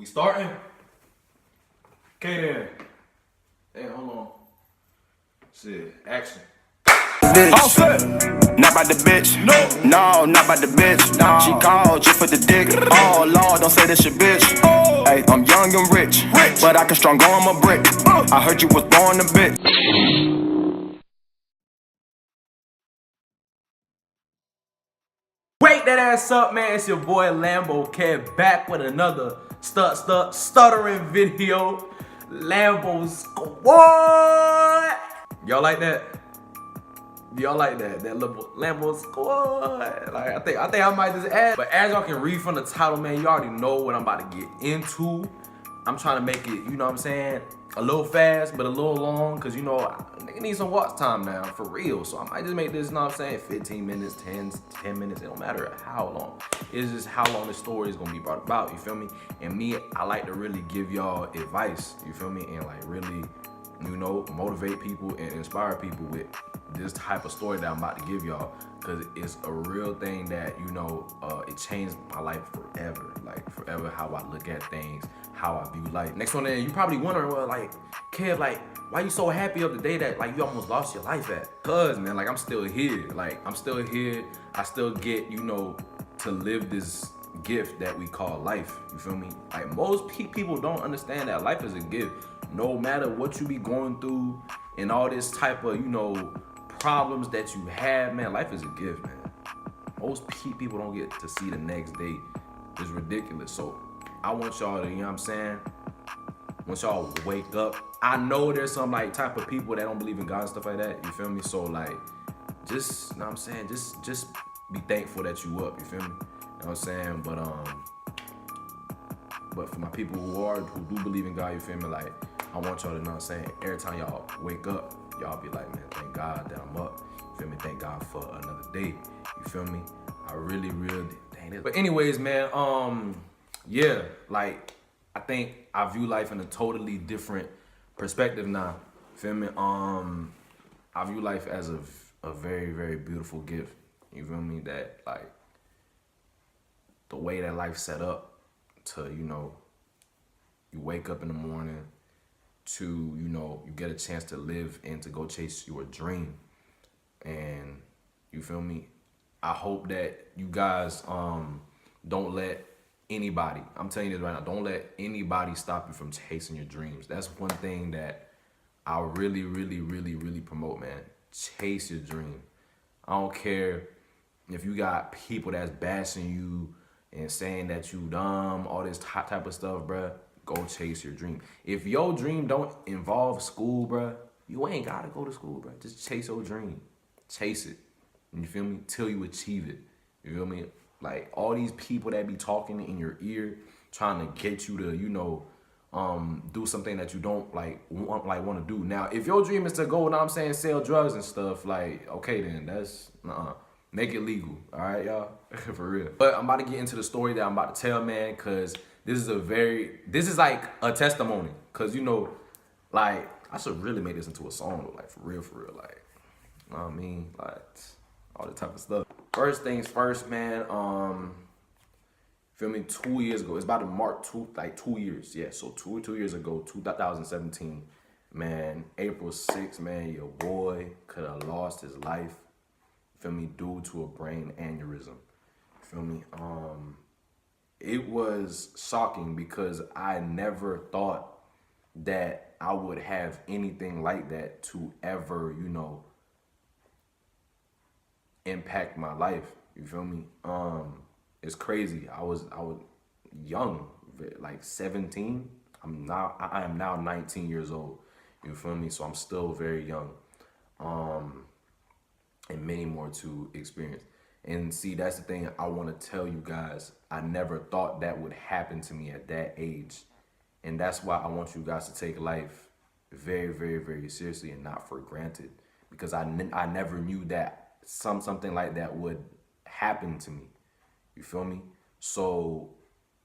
We starting? Okay then. Hey, hold on. Shit, action. All set. Not by the bitch. No, not by the bitch. No. She called just for the dick. Oh Lord, don't say this your bitch. Hey, I'm young and rich, but I can strong arm a brick. I heard you was born a bitch. Wake that ass up, man. It's your boy Lambo Kev back with another stuttering video. Lambo Squad. Y'all like that? Y'all like that? That little Lambo Squad. Like I think I might just add. But as y'all can read from the title, man, you already know what I'm about to get into. I'm trying to make it, you know what I'm saying, a little fast, but a little long, because, you know, nigga need some watch time now, for real. So I might just make this, you know what I'm saying, 15 minutes, 10 minutes, it don't matter how long. It's just how long the story is going to be brought about, you feel me? And me, I like to really give y'all advice, you feel me? And, like, really, you know, motivate people and inspire people with this type of story that I'm about to give y'all, because it's a real thing that, you know, it changed my life forever. Like, forever, how I look at things, how I view life. Next one, then you probably wondering, well, like, Kev, like, why you so happy of the day that, like, you almost lost your life at? Cause, man, like, I'm still here. Like, I'm still here. I still get, you know, to live this gift that we call life. You feel me? Like, most people don't understand that life is a gift. No matter what you be going through and all this type of, you know, problems that you have, man, life is a gift, man. Most people don't get to see the next day. It's ridiculous. So I want y'all to, you know what I'm saying? Once y'all wake up, I know there's some like type of people that don't believe in God and stuff like that. You feel me? So like, just, you know what I'm saying? Just be thankful that you up. You feel me? You know what I'm saying? But for my people who do believe in God, you feel me? Like, I want y'all to know what I'm saying? Every time y'all wake up, y'all be like, man, thank God that I'm up. You feel me? Thank God for another day. You feel me? I really, dang it. But anyways, man, yeah, like, I think I view life in a totally different perspective now. Feel me? I view life as a very, very beautiful gift. You feel me? That, like, the way that life's set up to, you know, you wake up in the morning to, you know, you get a chance to live and to go chase your dream. And you feel me? I hope that you guys don't let anybody, I'm telling you this right now, don't let anybody stop you from chasing your dreams. That's one thing that I really promote, man. Chase your dream. I don't care if you got people that's bashing you and saying that you dumb, all this type of stuff, bruh. Go chase your dream. If your dream don't involve school, bruh, you ain't gotta go to school, bruh. Just chase your dream. Chase it. You feel me? Till you achieve it. You feel me? Like, all these people that be talking in your ear, trying to get you to, you know, do something that you don't want to do. Now, if your dream is to go, you know what I'm saying, sell drugs and stuff, like, okay then, that's make it legal. All right, y'all? For real. But I'm about to get into the story that I'm about to tell, man, cause this is like a testimony. Cause, you know, like, I should really make this into a song, like, for real, like, you know what I mean? Like, all that type of stuff. First things first, man, feel me, 2 years ago, it's about to mark 2 years. Yeah, so two years ago, 2017, man, April 6th, man, your boy could have lost his life, feel me, due to a brain aneurysm. Feel me? It was shocking because I never thought that I would have anything like that to ever, you know, impact my life. You feel me? It's crazy. I was young, like 17. I am now 19 years old. You feel me? So I'm still very young. And many more to experience. And see, that's the thing I want to tell you guys. I never thought that would happen to me at that age. And that's why I want you guys to take life very seriously and not for granted. Because I never knew that something like that would happen to me. You feel me? So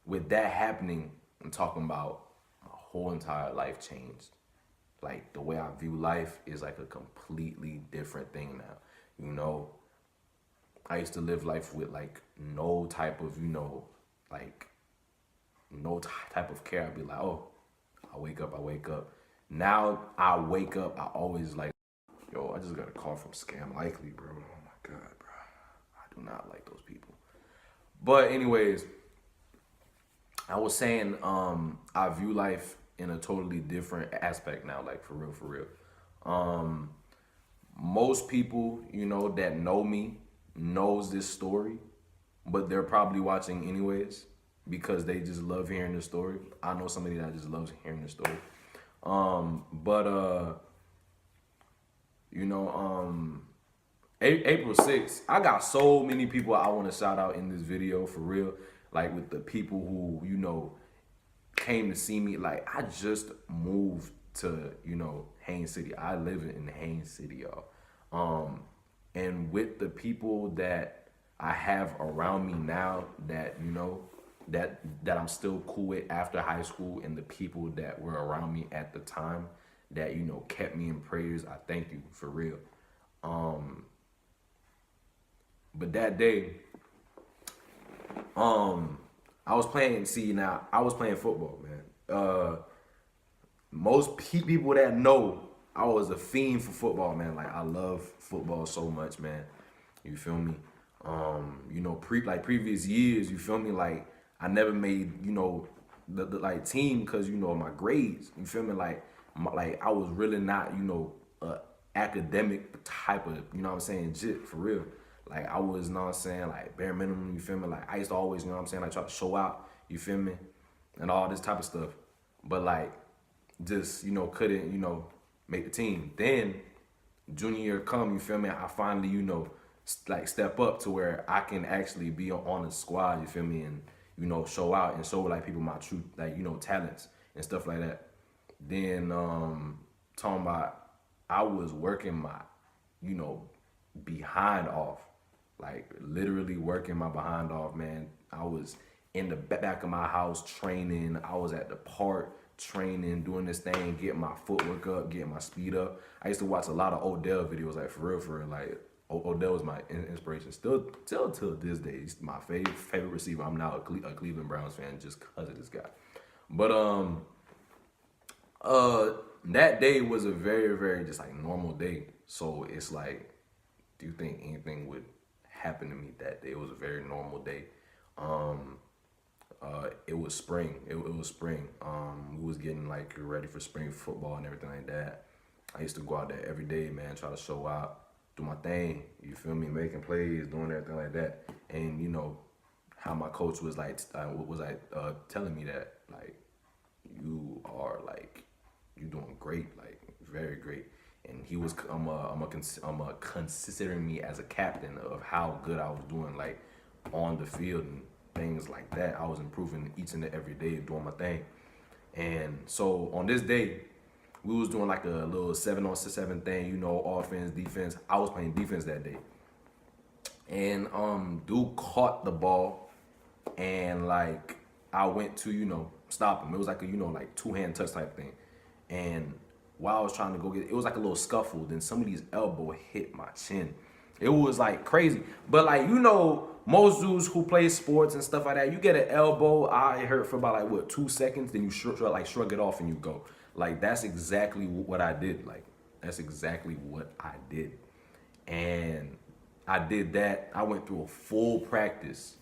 with that happening, I'm talking about my whole entire life changed. Like, the way I view life is like a completely different thing now. You know, I used to live life with like no type of, you know, like no type of care. I'd be like, oh, I wake up. Now I wake up, I always like, yo, I just got a call from Scam Likely, bro. Oh my God, bro. I do not like those people. But anyways, I was saying, I view life in a totally different aspect now, like for real. Um, Most people, that know me knows this story, but they're probably watching anyways because they just love hearing the story. I know somebody that just loves hearing the story. But you know, April 6th, I got so many people I want to shout out in this video for real. Like with the people who, came to see me. Like I just moved to, Haines City. I live in Haines City, y'all. And with the people that I have around me now that, that I'm still cool with after high school, and the people that were around me at the time that, kept me in prayers, I thank you for real. But that day, I was playing football, man. Most people that know, I was a fiend for football, man. Like I love football so much, man. You feel me? Previous years, you feel me? Like I never made, the like team because my grades. You feel me? Like I was really not, a academic type of, what I'm saying, shit for real. Like I was, like bare minimum. You feel me? Like I used to always, what I'm saying, like try to show out. You feel me? And all this type of stuff. But like just, couldn't, make the team. Then junior year come, you feel me? I finally, step up to where I can actually be on the squad, you feel me? And, show out and show like people my true, like, talents and stuff like that. Then, talking about, I was working my, behind off, like literally working my behind off, man. I was in the back of my house training. I was at the park training, doing this thing, getting my footwork up, getting my speed up. I used to watch a lot of Odell videos, like for real. Like Odell was my inspiration. Still till this day, he's my favorite receiver. I'm now a Cleveland Browns fan just because of this guy. But that day was a very just like normal day. So it's like, do you think anything would happen to me that day? It was a very normal day. It was spring. It was spring. We was getting like ready for spring football and everything like that. I used to go out there every day, man, try to show out, do my thing. You feel me? Making plays, doing everything like that. And how my coach was like, telling me that like, you are like, you doing great, like very great. And he was, considering me as a captain of how good I was doing, like on the field and things like that. I was improving each and every day, doing my thing. And so on this day, we was doing like a little 7-on-7 thing, offense, defense. I was playing defense that day. And dude caught the ball, and like I went to, stop him. It was like a, like two-hand touch type thing. And while I was trying to go get it, it was like a little scuffle. Then somebody's elbow hit my chin. It was like crazy. But like, most dudes who play sports and stuff like that, you get an elbow, it hurt for about like 2 seconds, then you shrug it off and you go. Like that's exactly what I did. Like that's exactly what I did. And I did that. I went through a full practice.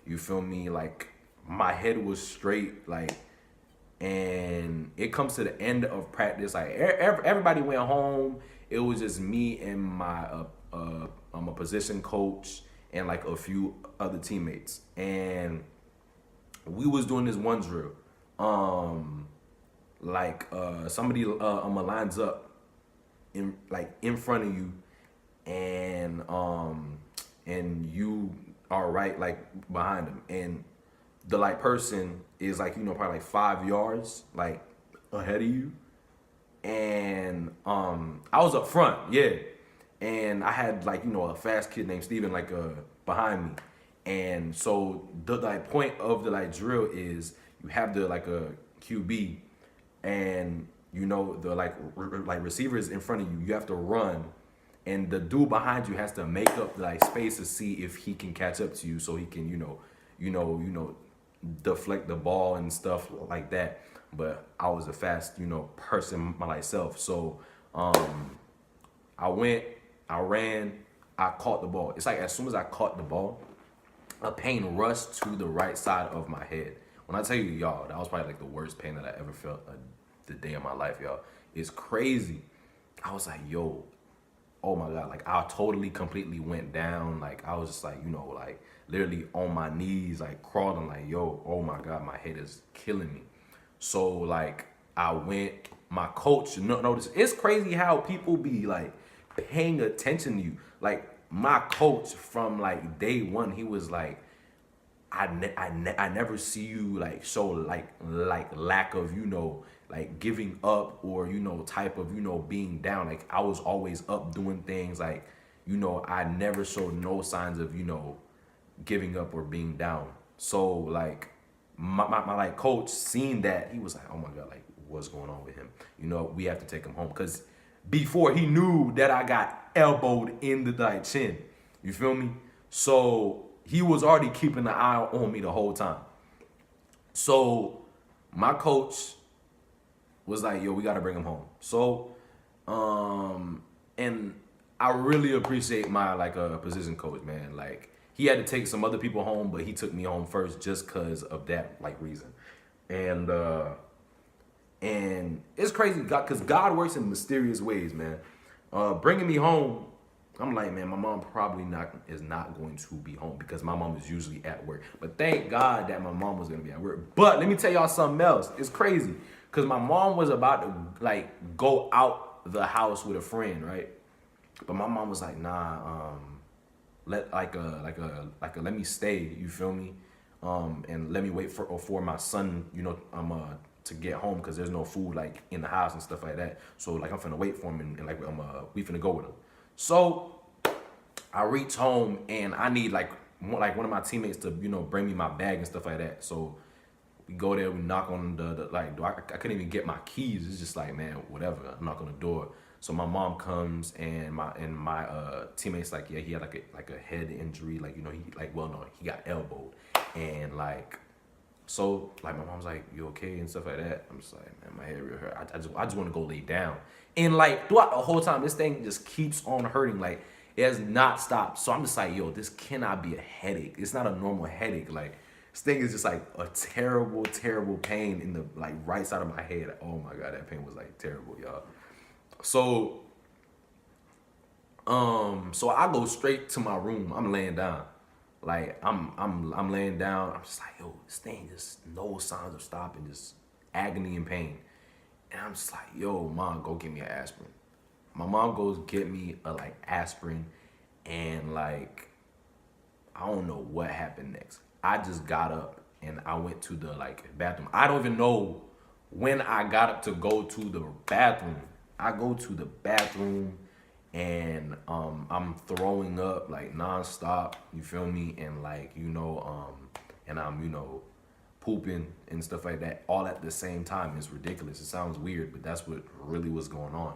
You feel me? Like my head was straight, like, and it comes to the end of practice, like everybody went home. It was just me and my I'm a position coach and like a few other teammates, and we was doing this one drill. Somebody lines up in front of you, and you are right like behind them, and the like person is like probably like 5 yards like ahead of you, and I was up front, yeah, and I had like a fast kid named Steven like behind me, and so the like point of the like drill is you have the like a QB, and the like receivers in front of you. You have to run, and the dude behind you has to make up the like space to see if he can catch up to you, so he can deflect the ball and stuff like that. But I was a fast, person myself. So I went, I ran, I caught the ball. It's like as soon as I caught the ball, a pain rushed to the right side of my head. When I tell you, y'all, that was probably like the worst pain that I ever felt the day of my life, y'all. It's crazy. I was like, yo, oh my God. Like I totally, completely went down. Like I was just like, like literally on my knees, like crawling, like, yo, oh my God, my head is killing me. So like I went, my coach, notice, it's crazy how people be like paying attention to you. Like my coach from like day one, he was like, I never see you like show like lack of like giving up or type of being down. Like I was always up doing things. Like I never showed no signs of giving up or being down. So like my like coach seen that, he was like, oh my God, like what's going on with him? We have to take him home, because before he knew that I got elbowed in the like chin. You feel me? So he was already keeping an eye on me the whole time. So my coach was like, yo, we gotta bring him home. So and I really appreciate my like position coach, man. Like he had to take some other people home, but he took me home first just cause of that like reason. And it's crazy, God, because God works in mysterious ways, man. Bringing me home, I'm like, man, my mom probably is not going to be home, because my mom is usually at work. But thank God that my mom was gonna be at work. But let me tell y'all something else. It's crazy, because my mom was about to like go out the house with a friend, right? But my mom was like, nah, let let me stay. You feel me? And let me wait for my son. To get home, because there's no food like in the house and stuff like that. So like I'm finna wait for him, and like we finna go with him. So I reach home and I need like one of my teammates to bring me my bag and stuff like that. So we go there, we knock on the like door. I couldn't even get my keys. It's just like, man, whatever. I knock on the door. So my mom comes, and my teammates like, yeah, he had like a head injury, like he got elbowed, and like. So like my mom's like, you okay and stuff like that. I'm just like, man, my head really hurt. I just want to go lay down. And like throughout the whole time, this thing just keeps on hurting. Like it has not stopped. So I'm just like, yo, this cannot be a headache. It's not a normal headache. Like this thing is just like a terrible, terrible pain in the like right side of my head. Oh my God, that pain was like terrible, y'all. So so I go straight to my room. I'm laying down. Like I'm laying down. I'm just like, yo, this thing just no signs of stopping, just agony and pain. And I'm just like, yo, mom, go get me an aspirin. My mom goes get me a like aspirin, and like I don't know what happened next. I just got up and I went to the like bathroom. I don't even know when I got up to go to the bathroom. I go to the bathroom, and I'm throwing up like nonstop, you feel me? And like, and I'm, pooping and stuff like that all at the same time. It's ridiculous. It sounds weird, but that's what really was going on.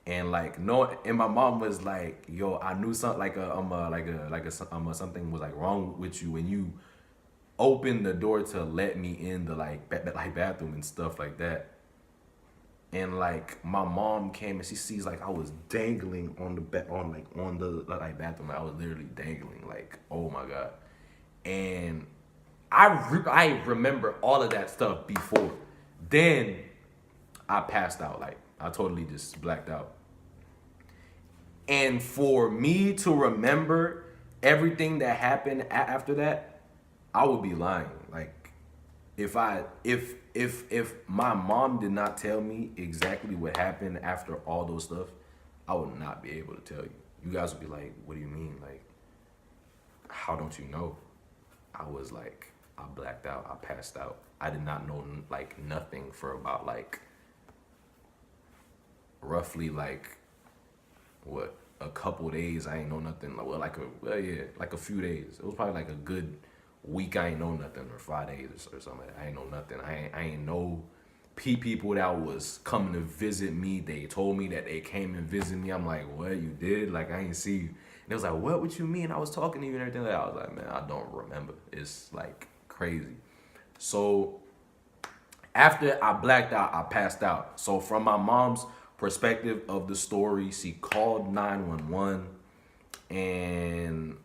And like, no, and my mom was like, yo, I knew something something was like wrong with you when you opened the door to let me in the like bathroom and stuff like that. And like my mom came and she sees like I was dangling on the bathroom. I was literally dangling, like, oh my God. And I remember all of that stuff before. Then I passed out, like I totally just blacked out. And for me to remember everything that happened after that, I would be lying. Like if my mom did not tell me exactly what happened after all those stuff, I would not be able to tell you. You guys would be like, what do you mean? Like, how don't you know? I was like, I blacked out. I passed out. I did not know like nothing for about like roughly like what, a couple days. I ain't know nothing. Like a few days. It was probably like a good week. I ain't know nothing, or 5 days or something. I ain't know nothing. I ain't know people that was coming to visit me. They told me that they came and visited me. I'm like, what, you did? Like I ain't see you. And it was like, what you mean? I was talking to you and everything. Like, I was like, man, I don't remember. It's like crazy. So after I blacked out, I passed out. So from my mom's perspective of the story, she called 911 and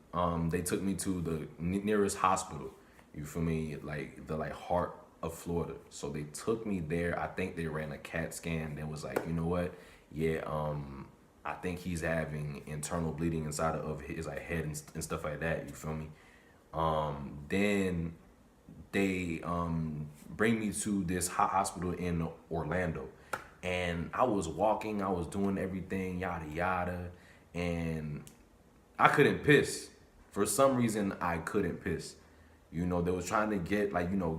they took me to the nearest hospital. You feel me? Like the heart of Florida. So they took me there. I think they ran a CAT scan. They was like, you know what? Yeah, I think he's having internal bleeding inside of his like head and stuff like that. You feel me? Then they bring me to this hospital in Orlando, and I was walking, I was doing everything, yada yada, and I couldn't piss. For some reason, I couldn't piss. You know, they was trying to get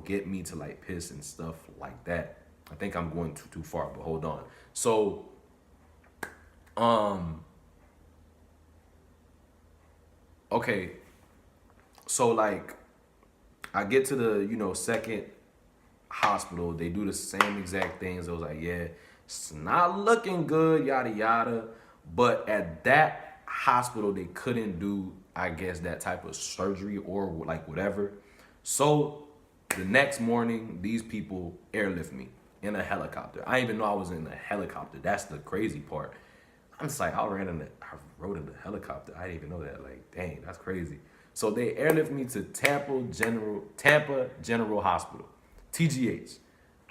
get me to like piss and stuff like that. I think I'm going too far, but hold on. So, okay, so like I get to the second hospital. They do the same exact things. I was like, yeah, it's not looking good, yada yada. But at that hospital, they couldn't do, I guess, that type of surgery or like whatever. So the next morning, these people airlift me in a helicopter. I didn't even know I was in a helicopter. That's the crazy part. I'm just like, I rode in the helicopter. I didn't even know that. Like, dang, that's crazy. So they airlift me to Tampa General Hospital, TGH.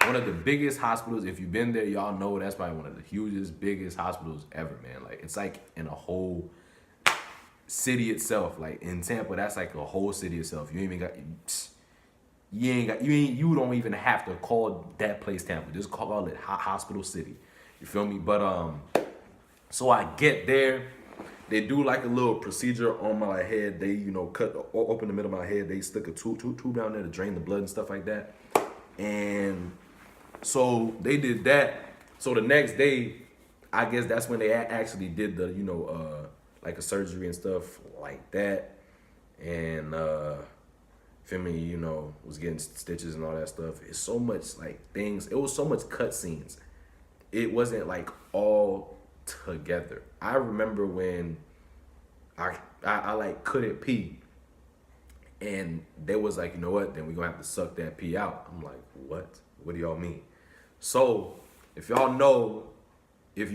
One of the biggest hospitals. If you've been there, y'all know that's probably one of the hugest, biggest hospitals ever, man. Like, it's like in a whole city itself. Like in Tampa, that's like a whole city itself. You don't even have to call that place Tampa. Just call it Hospital City. You feel me? But so I get there. They do like a little procedure on my head. They, open the middle of my head. They stick a tube down there to drain the blood and stuff like that. And so they did that. So the next day, I guess that's when they actually did the, like a surgery and stuff like that. And, feel me, was getting stitches and all that stuff. It's so much like things. It was so much cutscenes. It wasn't like all together. I remember when I like couldn't pee, and they was like, you know what? Then we gonna have to suck that pee out. I'm like, what? What do y'all mean? So if you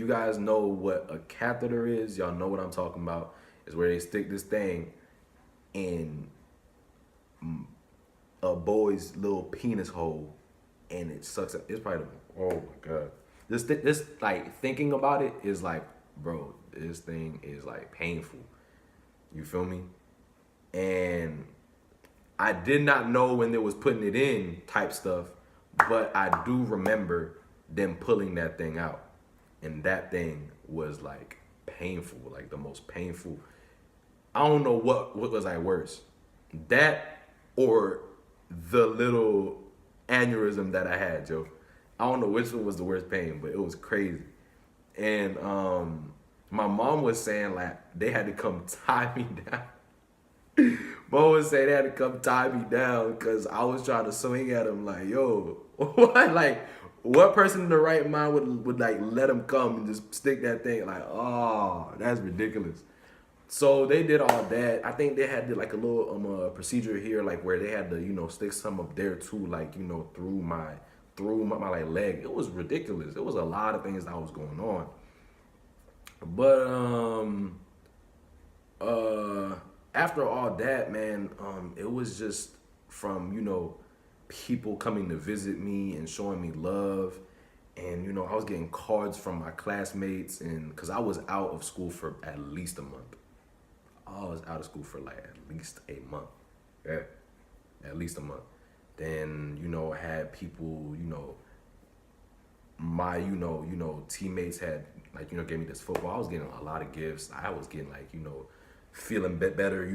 guys know what a catheter is, y'all know what I'm talking about. Is where they stick this thing in a boy's little penis hole, and it sucks. It's probably oh my god. This like thinking about it is like, bro, this thing is like painful. You feel me? And I did not know when they was putting it in type stuff, but I do remember them pulling that thing out. And that thing was like painful, like the most painful. I don't know what was like worse. That or the little aneurysm that I had, Joe. I don't know which one was the worst pain, but it was crazy. And my mom was saying like they had to come tie me down. Mom was saying they had to come tie me down because I was trying to swing at him like, yo, what? Like, what person in the right mind would like let him come and just stick that thing? Like, oh, that's ridiculous. So they did all that. I think they had like a little procedure here, like where they had to stick some up there too, like through my like leg. It was ridiculous. It was a lot of things that was going on. But after all that, man, it was just from people coming to visit me and showing me love, and I was getting cards from my classmates, and because I was out of school for at least a month. I was out of school for like at least a month. Yeah, at least a month. Then I had people, my teammates had like gave me this football. I was getting a lot of gifts. I was getting like feeling better.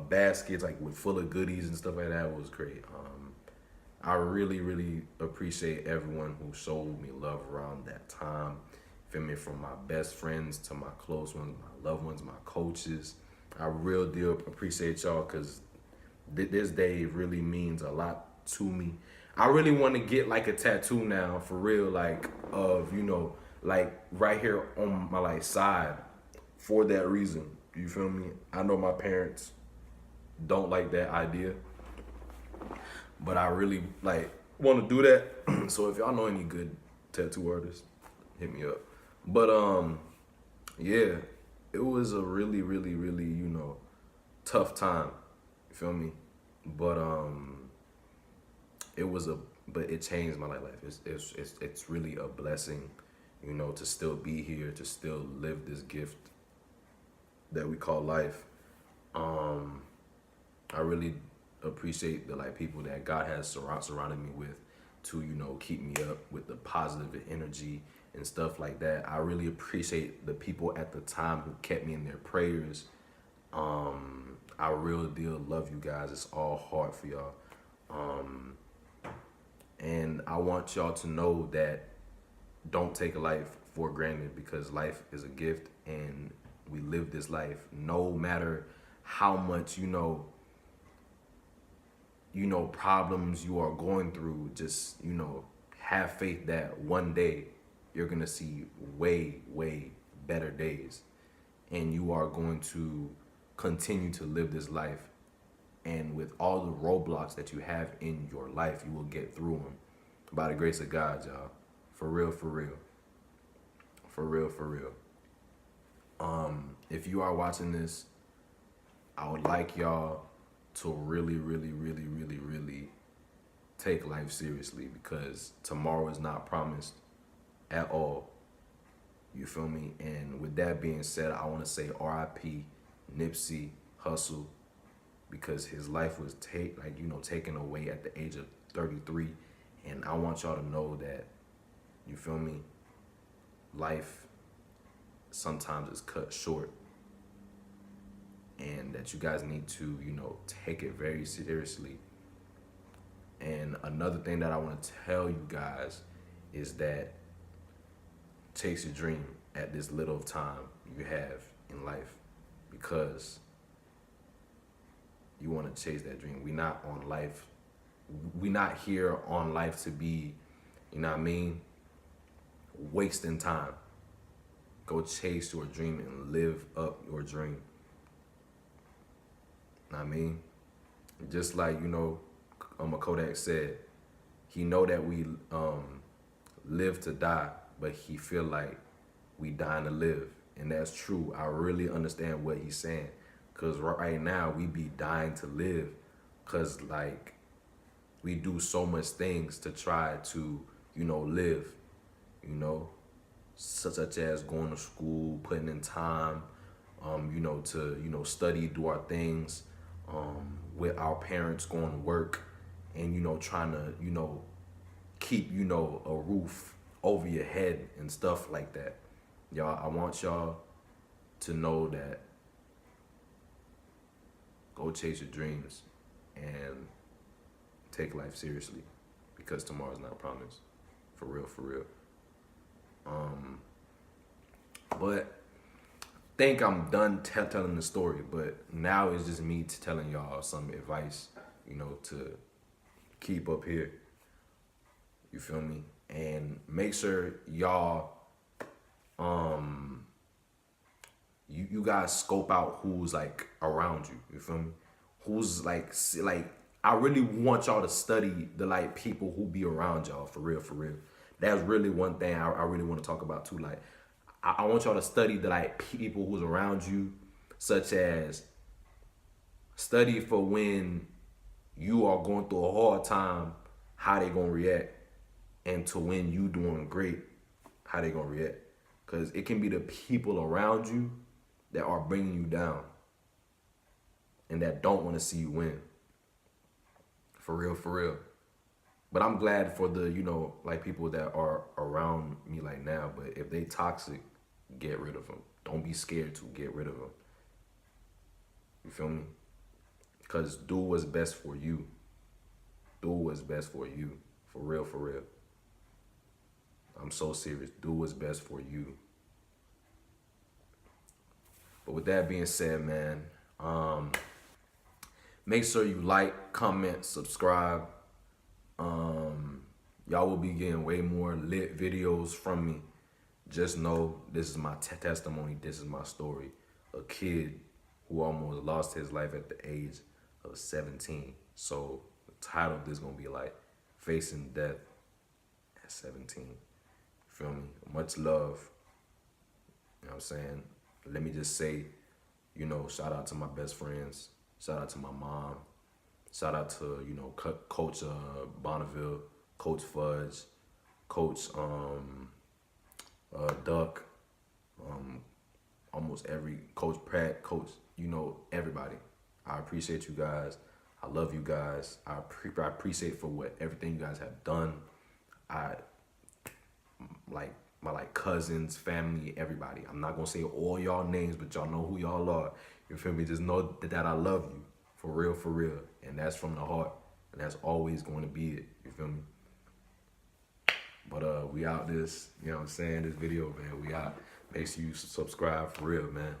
Baskets like with full of goodies and stuff like that. It was great. I really, really appreciate everyone who showed me love around that time. Feel me? From my best friends to my close ones, my loved ones, my coaches. I real deal appreciate y'all because this day really means a lot to me. I really want to get like a tattoo now, for real, like of like right here on my like side, for that reason. You feel me? I know my parents don't like that idea, but I really like want to do that. So if y'all know any good tattoo artists, hit me up. But yeah, it was a really, really, really, tough time. You feel me? But it was a but it changed my life. It's really a blessing, to still be here, to still live this gift that we call life. I really appreciate the people that God has surrounded me with to keep me up with the positive energy and stuff like that. I really appreciate the people at the time who kept me in their prayers. I real deal love you guys. It's all hard for y'all. And I want y'all to know that don't take life for granted, because life is a gift and we live this life no matter how much problems you are going through. Just have faith that one day you're gonna see way better days, and you are going to continue to live this life. And with all the roadblocks that you have in your life, you will get through them by the grace of God, y'all. For real, for real. For real, for real. If you are watching this, I would like y'all to really, really, really, really, really take life seriously, because tomorrow is not promised at all. You feel me? And with that being said, I want to say R.I.P. Nipsey Hussle, because his life was taken away at the age of 33. And I want y'all to know that, you feel me, life sometimes is cut short, and that you guys need to, take it very seriously. And another thing that I want to tell you guys is that chase your dream at this little of time you have in life, because you want to chase that dream. We not here on life to be, wasting time. Go chase your dream and live up your dream. Just like, Kodak said, he know that we live to die, but he feel like we dying to live. And that's true. I really understand what he's saying. Because right now we be dying to live. Because we do so much things to try to, live, such as going to school, putting in time, to, study, do our things, with our parents going to work, and, trying to, keep, a roof over your head and stuff like that. Y'all, I want y'all to know that go chase your dreams and take life seriously, because tomorrow's not promised. For real, for real. But I think I'm done telling the story, but now it's just me telling y'all some advice, to keep up here. You feel me? And make sure y'all, you guys scope out who's around you. You feel me? Who's I really want y'all to study the people who be around y'all, for real, for real. That's really one thing I really want to talk about too. I want y'all to study the people who's around you, such as study for when you are going through a hard time, how they gonna react, and to when you doing great, how they gonna react. Because it can be the people around you that are bringing you down and that don't want to see you win. For real, for real. But I'm glad for the, people that are around me now. But if they toxic, get rid of them. Don't be scared to get rid of them. You feel me? Because do what's best for you. Do what's best for you. For real, for real. I'm so serious. Do what's best for you. But with that being said, man, make sure you like, comment, subscribe. Y'all will be getting way more lit videos from me. Just know this is my testimony. This is my story. a kid who almost lost his life at the age of 17. So the title of this is gonna be like facing death at 17. Feel me? Much love. You know what I'm saying? Let me just say, you know, shout out to my best friends. Shout out to my mom. Shout out to, you know, Coach Bonneville, Coach Fudge, Coach Duck, almost every Coach Pratt, Coach, you know, everybody. I appreciate you guys. I love you guys. I appreciate for what everything you guys have done. I like my cousins, family, everybody. I'm not gonna say all y'all names, but y'all know who y'all are. You feel me? Just know that I love you for real, and that's from the heart, and that's always going to be it. You feel me? But we out this, you know what I'm saying? This video, man. We out. Make sure you subscribe for real, man.